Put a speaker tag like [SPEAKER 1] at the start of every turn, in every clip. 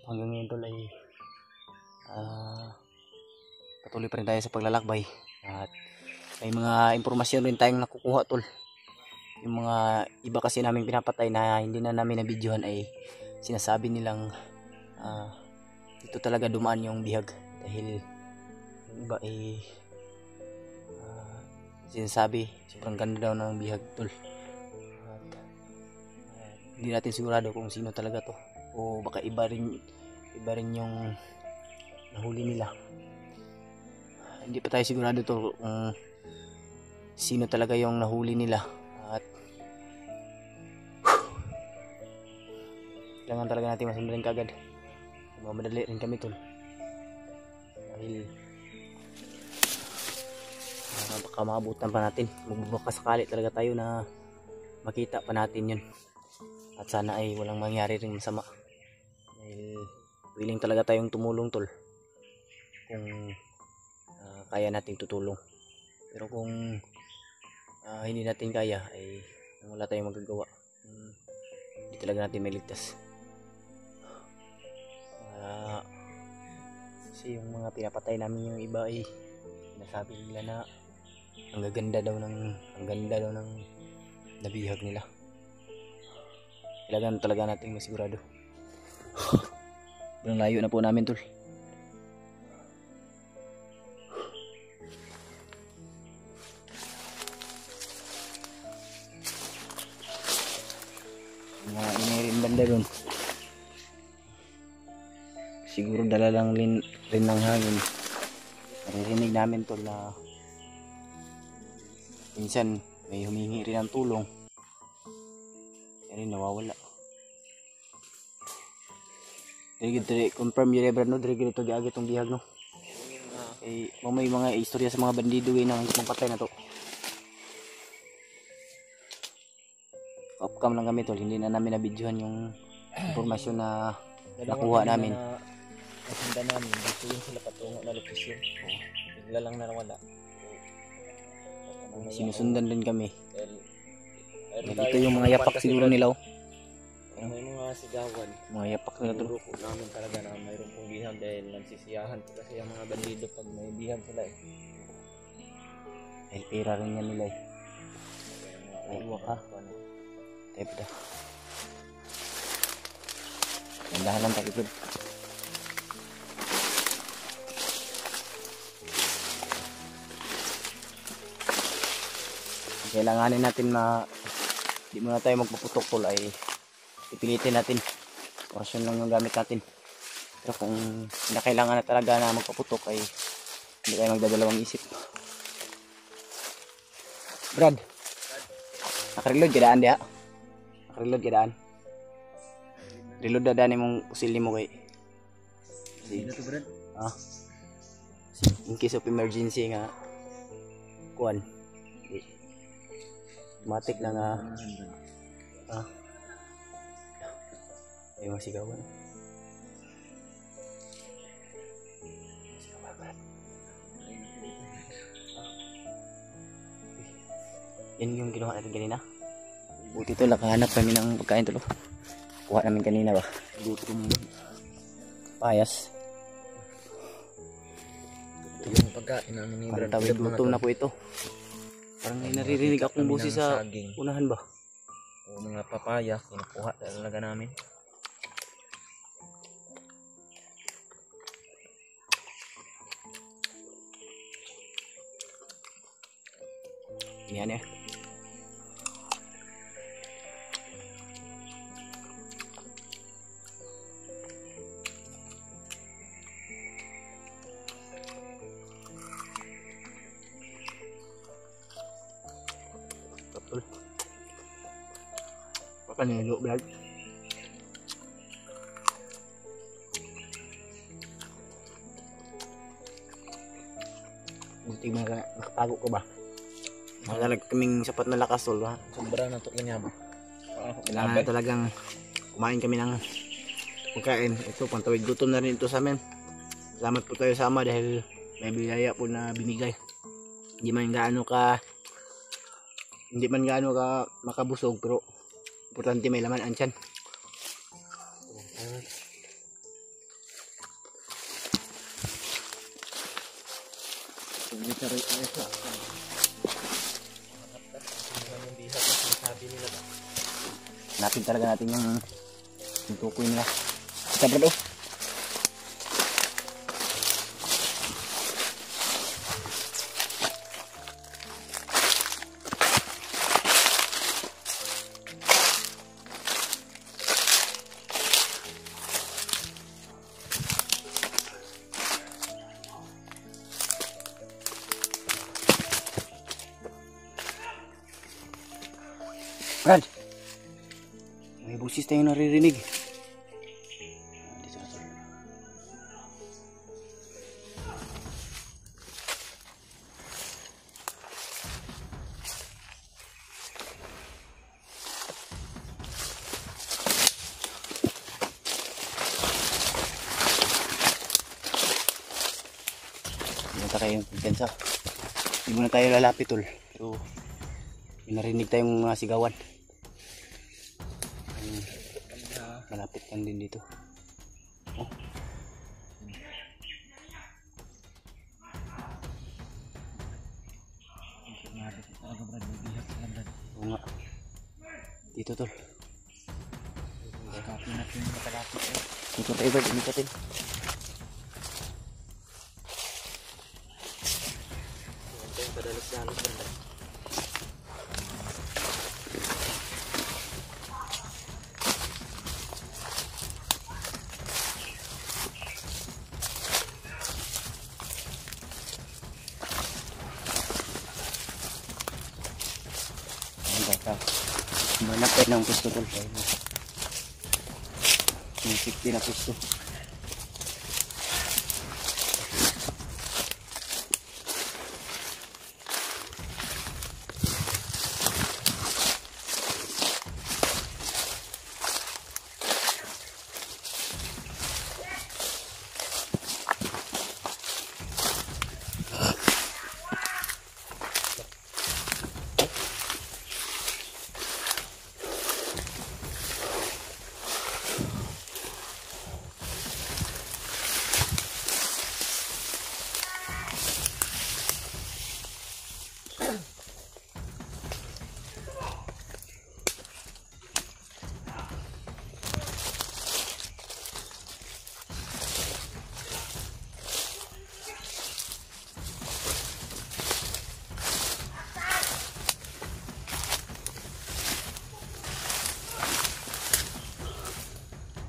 [SPEAKER 1] hanggang ngayon tol ay patuloy pa rin tayo sa paglalakbay at may mga impormasyon rin tayong nakukuha tol. Yung mga iba kasi naming pinapatay na hindi na namin nabidyohan ay sinasabi nilang dito talaga dumaan yung bihag dahil yung iba ay sinasabi sobrang ganda daw ng bihag tol. At hindi natin sigurado kung sino talaga to o baka iba rin yung nahuli nila. Hindi pa tayo sigurado to kung sino talaga yung nahuli nila at kailangan talaga natin masundan kagad. Mamadali rin kami tol dahil baka maabutan pa natin. Magbabaka sakali talaga tayo na makita pa natin yun at sana ay walang mangyari rin masama dahil willing talaga tayong tumulong tol kung kaya nating tutulong. Pero kung hindi natin kaya ay wala tayong magagawa. Hindi talaga natin mailigtas. Kasi yung mga pinapatay namin yung iba ay sinasabi nila na ang ganda daw ng nabihag nila. Kailangan talaga natin masigurado. Sobrang layo na po namin tol. Mga inirin banda dun. Siguro dala lang rin ng hangin. Naririnig namin tol na minsan may humingi rin ng tulong. Kaya rin nawawala. Dire confirm yun Brad no, dire ito giagi itong bihag no. Eh, may mga istorya sa mga bandido ng magpatay na to. Upcam lang kami tol, hindi na namin nabidyohan yung impormasyon na nakuha namin. Nasundan namin, dito yung sila patungo na lokasyon. Bigla lang nawala. Sinusundan din kami. Ito yung mga yapak siguro nila. May mga sigawan. Mga yapak nila to. Grupo namin talaga na mayroon pong bihag dahil nagsisiyahan kasi ang mga bandido pag may bihag sila eh. Dahil pera rin yan nila eh. Ay iwa ka. Tayo pa. Gandahan lang tayo bro. Kailanganin natin di muna tayo magpuputok tol ay ipilitin natin. Orasyon lang yung gamit natin. Pero kung kailangan na talaga na magpaputok ay hindi tayo magdadalawang isip. Brad, nakareload ka daan diha? Nakareload ka daan? Reload na daan mong usil mo kay hindi na to Brad? In case of emergency nga kuan matik na nga ay masigawan. Yan yung ginawa natin kanina. Buti ito nakahanap kami ng pagkain tulo. Kuha namin kanina ba? Gutom payas. Ito yung pagkain namin ni Brad. Tawid gutom na po ito. Parang may naririnig akong busi sa unahan ba? O mga papaya, kinukuha talaga namin. Yan eh. Panilo vlog. Buti nakatago ko ba? Malalag kaming sapat na lakas tol ha. Sobra na to kanya ba? Kailangan talagang kumain kami ng pagkain. Ito pantawid gutom na rin ito sa amin. Salamat po tayo sama dahil may biyaya po na binigay. Hindi man gaano ka makabusog pero importante may laman ang tiyan. Hanapin talaga natin yung tukoy nila. Kita bro. Brad, may busis tayong naririnig. Dito na to. Punta kayong kumpiyansa. Hindi muna tayo lalapit tol. Pero may narinig tayong mga sigawan. Malapit lang din dito. Oh. Oo nga. Dito tol. Dito tayo Brad, dito tayo. Padalos-dalos Brad. Manapit ng pusto tol. May 60 na pusto.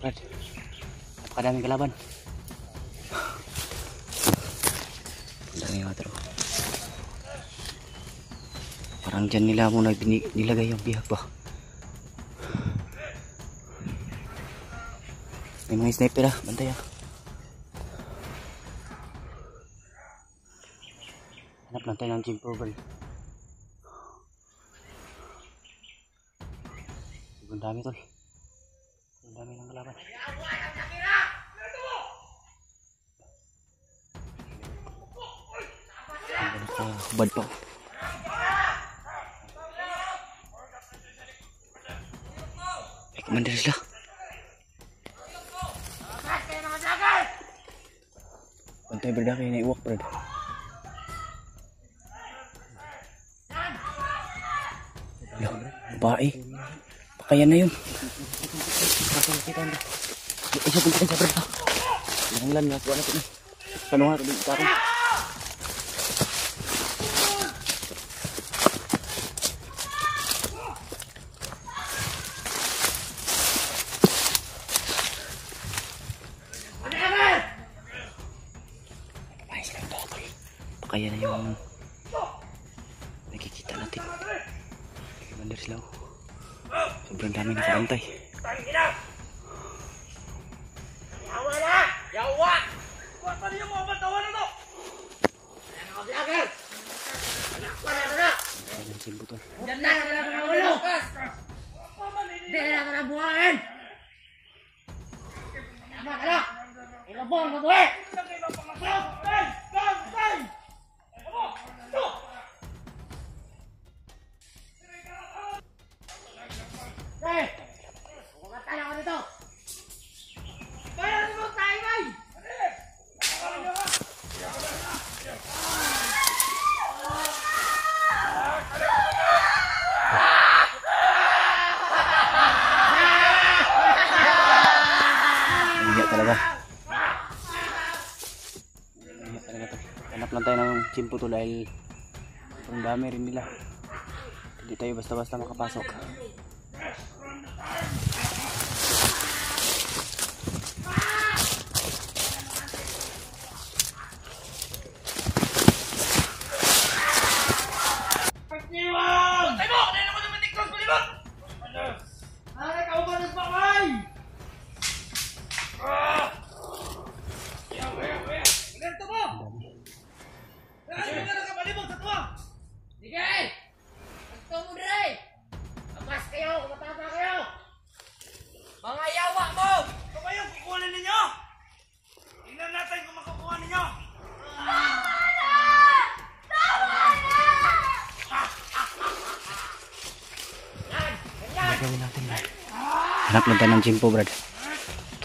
[SPEAKER 1] Brad, napakadaming kalaban. Daming water. Parang dyan nila muna nilagay yung bihag ba. May mga sniper ah, bantay ah. Hanap lang tayo ng gym program. Ang dami tol. Ang dami ng kalaban. Bad pa. May commander sila. Bantay berda kayo na iwak Brad. Bae. Pakayan na yun. Isa pun kita Brad. Lang nga kuha natin. Paano nga ito tarong. Kaya na yung nakikita natin. Commander sila. Sobrang dami nakabantay.
[SPEAKER 2] Yawa na! Yawa! Kuha pa niyo mga batawa na to! Ayan ako vlogger! Anak pa na na!
[SPEAKER 1] Ayan si Butol.
[SPEAKER 2] Diyan na! Diyan na ulo! Diyan na ka na buhain! Tama ka na! Ilabong mo to eh! Hey! Bukatan ako dito! Kaya naman tayo, bay!
[SPEAKER 1] talaga. Mahirap talaga to. Hanap lang tayo ng chimpo to dahil ang dami rin nila. Hindi tayo basta-basta makapasok.
[SPEAKER 2] Mga yawa mo! Ito ba yung kukunin ninyo? Tingnan natin kung makukuha ninyo!
[SPEAKER 1] Gagawin natin yan. Hanap lang tayo ng chimpo, Brad.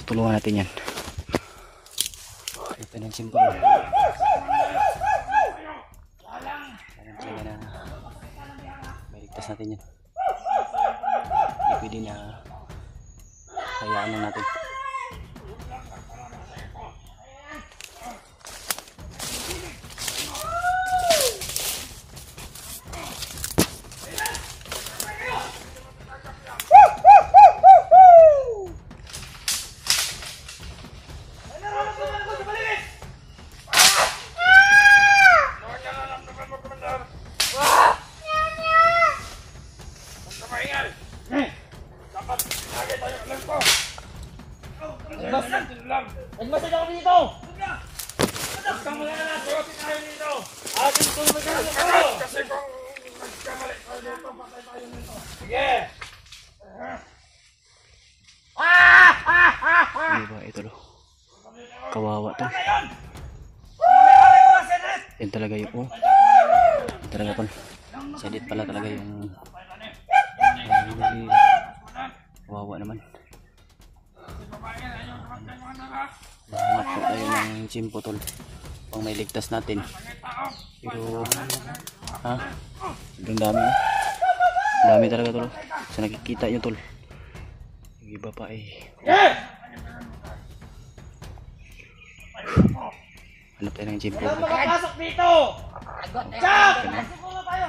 [SPEAKER 1] Tutulungan natin yan. Hanap tayo ng chimpo, Brad. Alam sila na may ligtas natin yan. Hindi pwede na hayaan lang natin.
[SPEAKER 2] Nagmasad ako dito! Huwag kang malala, tuwasin tayo dito! Atin kung magkakalit ako! Kasi kung nagkamalit tayo dito, patay tayo dito! Sige!
[SPEAKER 1] Ano ba ito, lo? Kawawa to. Yan talaga yun, oh. Yan talaga pala. Sadit pala talaga yung kawawa naman. Hanap po tayo ng chimpo, tol. Pang may ligtas natin. Pero sobrang dami, oh. Dami talaga, tol. Sa nakikita nyo, tol. Yung iba pa hanap tayo ng chimpo.
[SPEAKER 2] Walang makapasok dito! Chak!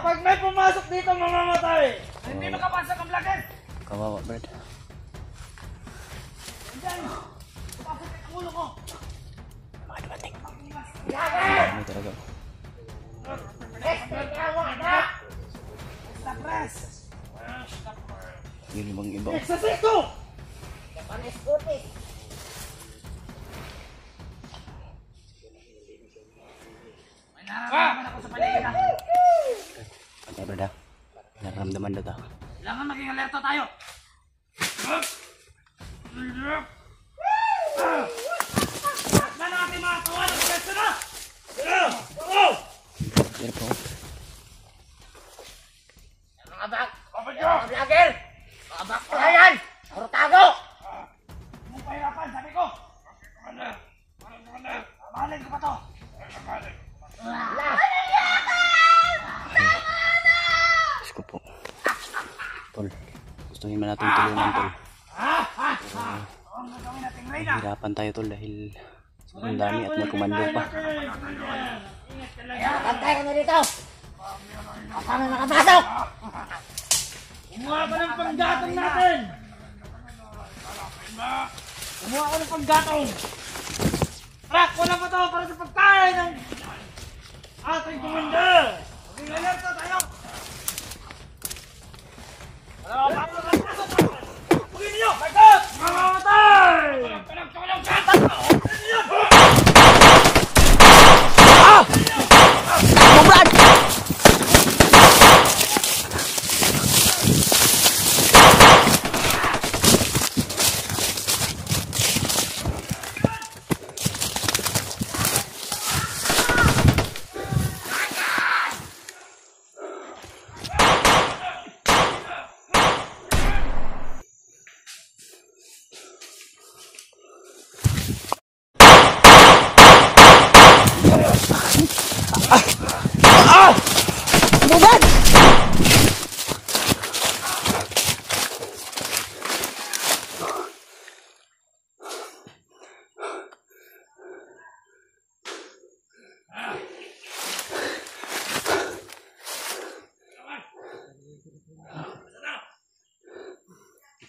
[SPEAKER 2] Pag may pumasok dito, mamamatay! Hindi makapasok ang vlogger!
[SPEAKER 1] Kawawa, Brad.
[SPEAKER 2] Pasok ang ulo ko!
[SPEAKER 1] Mga dumating. Dami talaga. Yun yung mga iba.
[SPEAKER 2] Exercito! May nararamdaman ako sa paligid ha.
[SPEAKER 1] Ano, Brad, ha? Nararamdaman na ta.
[SPEAKER 2] Kailangan maging alerto tayo. Na natin mga kawan ang pwesto na!
[SPEAKER 1] Yan po.
[SPEAKER 2] Mga bag! Mga vlogger! Mga bag ko na yan! Puro tago! Huwag pahirapan, sabi ko! Mahalin ko pa to!
[SPEAKER 1] Diyos ko po. Tol, gustuhin man natin tulungan, tol. Mahirapan tayo, tol, dahil sobrang dami at may komando pa.
[SPEAKER 2] Pantay ka na dito! Kasama nakapasok! Kumuha ka ng panggatong natin! Kumuha ka ng panggatong! Trak! Wala pa to para sa pagkain ng ating komando! Maging alerto tayo! Pagin niyo! Bagot! Mamamatay!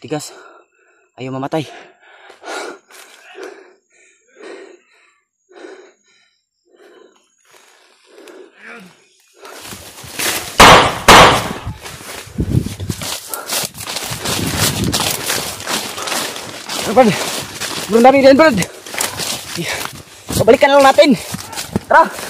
[SPEAKER 1] matigas. Ayaw mamatay. Brad, belum dari din, Brad. Balikan lang natin. Tara.